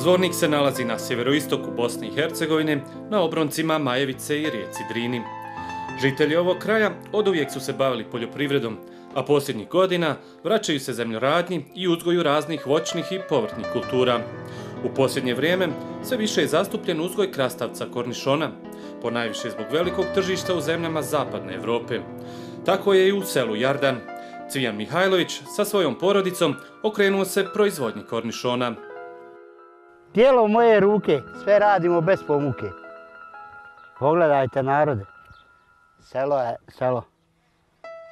Zvornik se nalazi na sjeveroistoku Bosne i Hercegovine, na obroncima Majevice i rijeci Drini. Žitelji ovog kraja oduvijek su se bavili poljoprivredom, a posljednjih godina vraćaju se zemljoradnji i uzgoju raznih voćnih i povrtnih kultura. U posljednje vrijeme sve više je zastupljen uzgoj krastavca kornišona, ponajviše zbog velikog tržišta u zemljama zapadne Europe. Tako je i u selu Jardan. Cvijan Mihajlović sa svojom porodicom okrenuo se proizvodnji kornišona. Tijelo moje ruke, sve radimo bez pomuke. Pogledajte narode, selo je selo.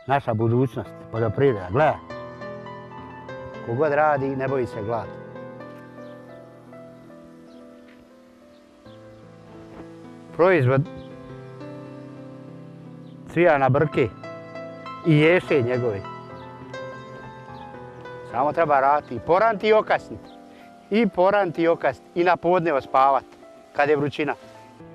Naša budućnost, poljoprivreda, gledaj. Kogod radi, ne boji se glad. Proizvod Cvijana Brke i ješe njegove. Samo treba raditi i poranti i okasniti. I poranti i okasniti i na podne ospavati, kad je vrućina.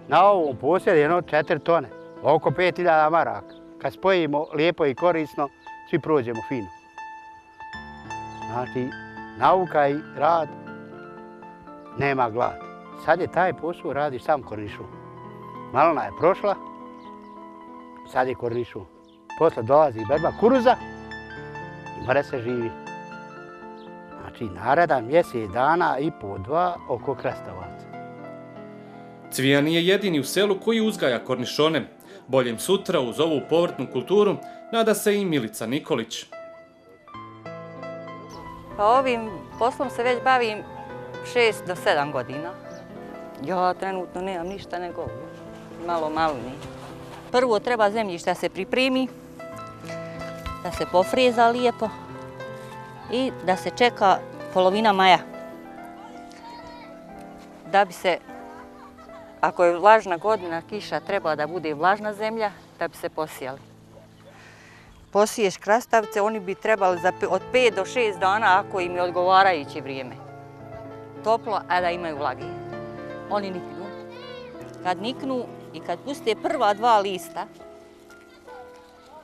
Na ovom posjedu jedno 4 tone, oko 5000 maraka. Kad spojimo lijepo i korisno, svi prođemo fino. Znači, nauka i rad, nema glad. Sad je taj posao, radiš sam kornišun. Malina je prošla, sad je kornišun. Posle dolazi berba kuruza i mora se živi. Znači, naredan mjesec dana i po 2 oko krastavaca. Cvijan je jedini u selu koji uzgaja kornišone. Boljem sutra uz ovu povrtnu kulturu nada se i Milica Nikolić. Pa ovim poslom se već bavim 6 do 7 godina. Ja trenutno nemam ništa nego malo malini. Prvo treba zemljište da se pripremi, da se pofreza lijepo i da se čeka polovina maja. Da bi se, ako je vlažna godina, kiša treba da bude vlažna zemlja da bi se posijali. Posiješ krastavce, oni bi trebali od 5 do 6 dana ako im je odgovarajuće vrijeme. Toplo, a da imaju vlage. Oni niknu. Kad niknu i kad puste prva 2 lista,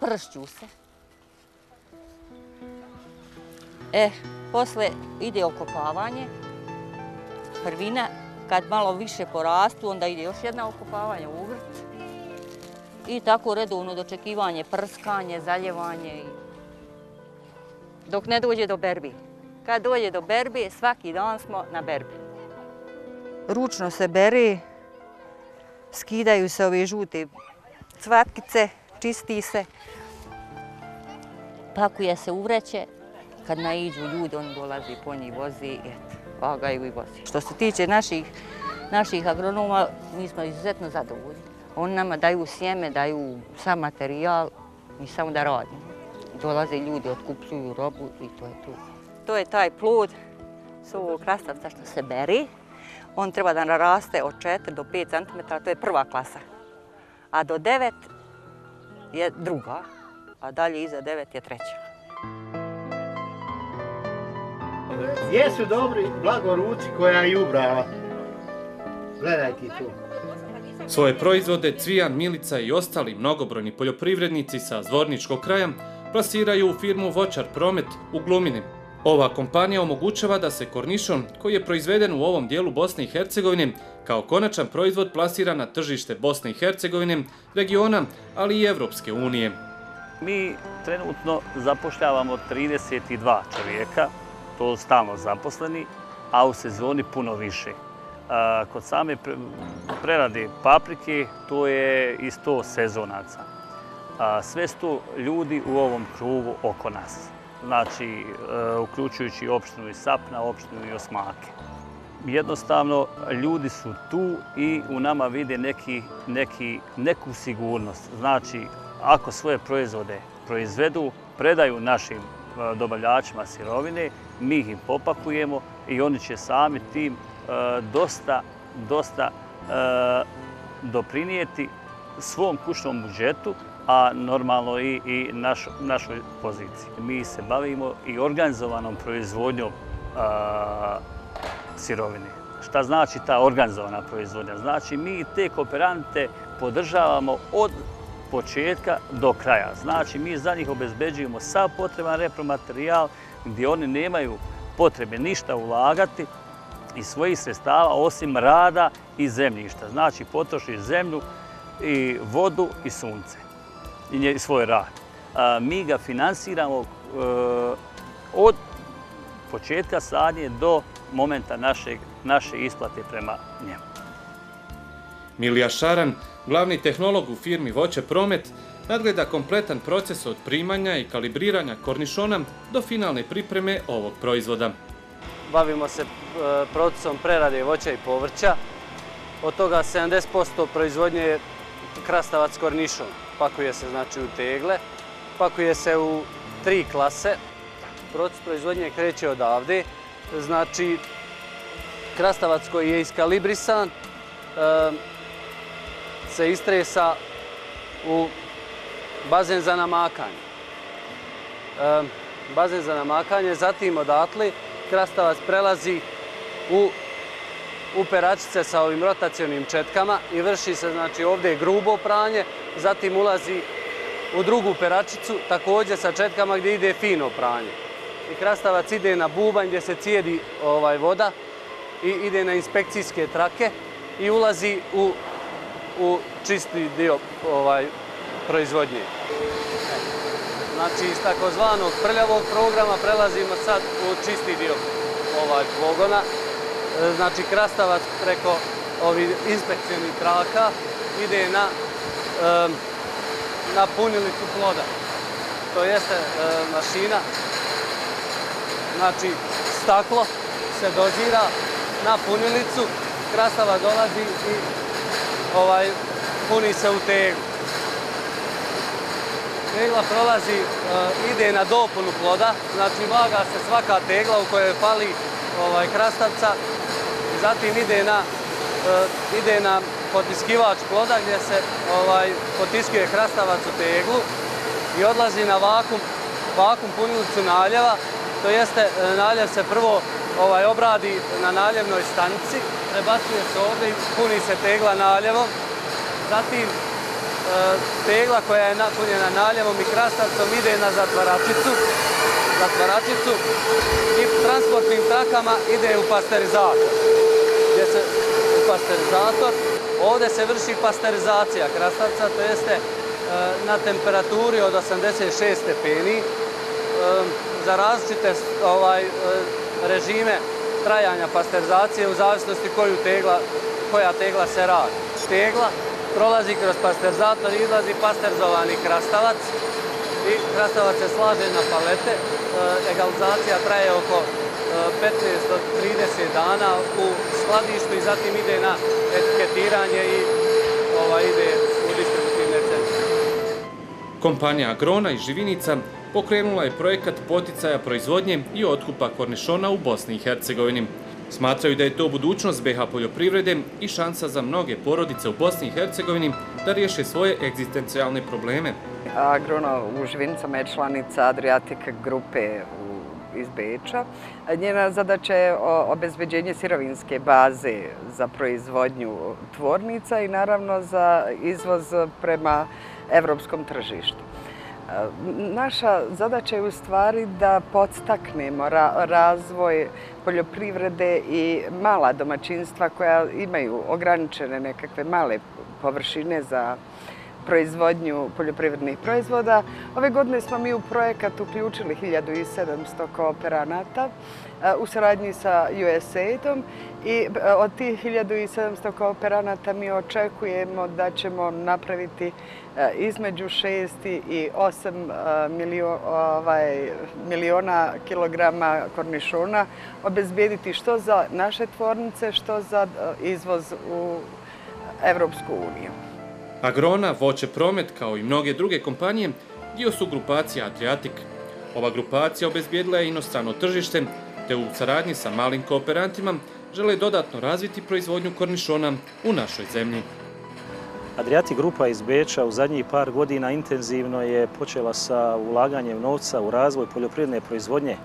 pršću se. Posle ide okopavanje, prvina. Kad malo više porastu, onda ide još jedna okopavanje u vrt. I tako redovno dočekivanje, prskanje, zaljevanje. Dok ne dođe do berbi. Kad dođe do berbe, svaki dan smo na berbi. Ručno se bere, skidaju se ove žute cvatkice, čisti se. Pakuje se u vreće. Kad naiđu ljudi, on dolazi po njih, vozi, vagaju i vozi. Što se tiče naših agronoma, mi smo izuzetno zadovoljni. Oni nama daju sjeme, daju sam materijal, mi samo da radimo. Dolaze ljudi, otkupljuju robu i to je to. To je taj plod s ovog krastavca što se beri. On treba da naraste od 4 do 5 cm, to je prva klasa. A do 9 je druga, a dalje iza 9 je treća. Gdje su dobri blagoruci koja je ubrala? Gledaj ti tu. Svoje proizvode Cvijan, Milica i ostali mnogobrojni poljoprivrednici sa zvorničkog kraja plasiraju u firmu Voćar Promet u Glumini. Ova kompanija omogućava da se kornišon, koji je proizveden u ovom dijelu Bosne i Hercegovine, kao konačan proizvod plasira na tržište Bosne i Hercegovine, regiona, ali i Evropske unije. Mi trenutno zapošljavamo 32 čovjeka, to stalno zaposleni, a u sezoni puno više. Kod same prerade paprike, to je i 100 sezonaca. Sve su to ljudi u ovom krugu oko nas. Znači, uključujući opštinu i Sapna, opštinu i Osmake. Jednostavno, ljudi su tu i u nama vide neku sigurnost. Znači, ako svoje proizvode proizvedu, predaju našim dobavljačima sirovine, mi ih popakujemo i oni će sami tim dosta doprinijeti svom kućnom budžetu, a normalno i našoj poziciji. Mi se bavimo i organizovanom proizvodnjom sirovine. Šta znači ta organizovana proizvodnja? Znači mi te kooperante podržavamo od početka do kraja. Znači mi za njih obezbeđujemo sav potreban repromaterijal gdje oni nemaju potrebe ništa ulagati, iz svojih sredstava osim rada i zemljišta. Znači potrošiš zemlju i vodu i sunce i svoj rad. Mi ga finansiramo od početka sadnje do momenta naše isplate prema njemu. Milija Šaran, glavni tehnolog u firmi Voće Promet, nadgleda kompletan proces od primanja i kalibriranja kornišona do finalne pripreme ovog proizvoda. Bavimo se procesom prerade voća i povrća. Od toga 70% proizvodnje je krastavac kornišon. Pakuje se znači u tegle, pakuje se u 3 klase. Proces proizvodnje kreće odavde. Znači, krastavac koji je iskalibrisan se istresa u bazen za namakanje. Bazen za namakanje, zatim odatle krastavac prelazi u peračice sa ovim rotacionim četkama i vrši se znači ovdje grubo pranje, zatim ulazi u drugu peračicu također sa četkama gdje ide fino pranje. I krastavac ide na bubanj gdje se cijedi voda i ide na inspekcijske trake i ulazi u čisti dio proizvodnje. Znači iz takozvanog prljavog programa prelazimo sad u čisti dio pogona. Znači krastavac preko ovih inspekcijnih traka ide na punilicu ploda. To jeste mašina. Znači staklo se dozira na punilicu, krastavac dolazi i puni se u teglu. Tegla prolazi, ide na dopunu ploda, znači vaga se svaka tegla u kojoj fali krastavca, zatim ide na potiskivač ploda gdje se potiskuje krastavac u teglu i odlazi na vakum punilicu naljeva, to jeste naljev se prvo obradi na naljevnoj stanici, prebacuje se ovdje i puni se tegla naljevom, zatim tegla koja je napunjena naljevom i krastavcom ide na zatvaračicu i transportnim trakama ide u pasterizator. Ovdje se vrši pasterizacija krastavca, to jeste na temperaturi od 86 stepeni za različite režime trajanja pasterizacije u zavisnosti koja tegla se radi. Tegla prolazi kroz pasterizator i izlazi pasterizovani krastavac i krastavac se slaže na palete. Egalizacija traje oko 15 do 30 dana u skladištu i zatim ide na etiketiranje i ide u distributivne centre. Kompanija Agrona iz Živinica pokrenula je projekat poticaja proizvodnje i otkupa kornišona u Bosni i Hercegovini. Smatraju da je to budućnost BiH poljoprivrede i šansa za mnoge porodice u Bosni i Hercegovini da riješe svoje egzistencijalne probleme. Agrona u Živinicama je članica Adriatic grupe iz Beča. Njena zadaća je obezbeđenje sirovinske baze za proizvodnju tvornica i naravno za izvoz prema evropskom tržištu. Naša zadaća je u stvari da podstaknemo razvoj poljoprivrede i mala domaćinstva koja imaju ograničene nekakve male površine za proizvodnju poljoprivrednih proizvoda. Ove godine smo mi u projekat uključili 1700 kooperanata u saradnji sa USAID-om i od tih 1700 kooperanata mi očekujemo da ćemo napraviti između 6 i 8 miliona kilograma kornišona, obezbijediti što za naše tvornice, što za izvoz u Evropsku uniju. Agrona, Voće Promet, kao i mnoge druge kompanije, dio su grupacije Adriatic. Ova grupacija obezbijedila je inostrano tržište, te u saradnji sa malim kooperantima žele dodatno razviti proizvodnju kornišona u našoj zemlji. Adriatic grupa iz Beča u zadnjih par godina intenzivno je počela sa ulaganjem novca u razvoj poljoprivredne proizvodnje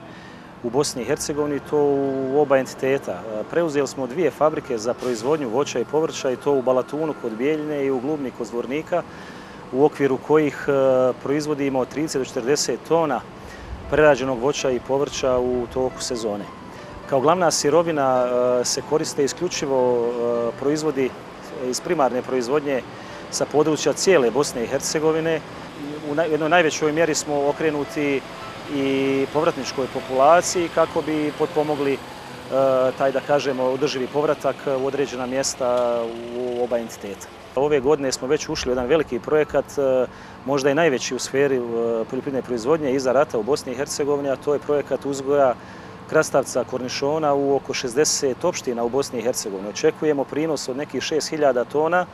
u Bosni i Hercegovini, to u oba entiteta. Preuzeli smo 2 fabrike za proizvodnju voća i povrća i to u Balatunu kod Bijeljine i u Glubni kod Zvornika, u okviru kojih proizvodimo od 30 do 40 tona prerađenog voća i povrća u toku sezone. Kao glavna sirovina se koriste isključivo proizvodi iz primarne proizvodnje sa područja cijele Bosne i Hercegovine. U jednoj najvećoj mjeri smo okrenuti i povratničkoj populaciji kako bi potpomogli taj, da kažemo, održivi povratak u određena mjesta u oba entiteta. Ove godine smo već ušli u jedan veliki projekat, možda i najveći u sferi poljoprivredne proizvodnje iza rata u Bosni i Hercegovini, a to je projekat uzgoja krastavca kornišona u oko 60 opština u Bosni i Hercegovini. Očekujemo prinos od nekih 6000 tona.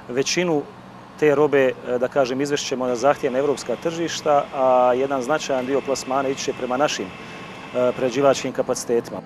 Većinu te robe, da kažem, izvešćemo na zahtjevna evropska tržišta, a jedan značajan dio plasmana ići će prema našim prerađivačkim kapacitetima.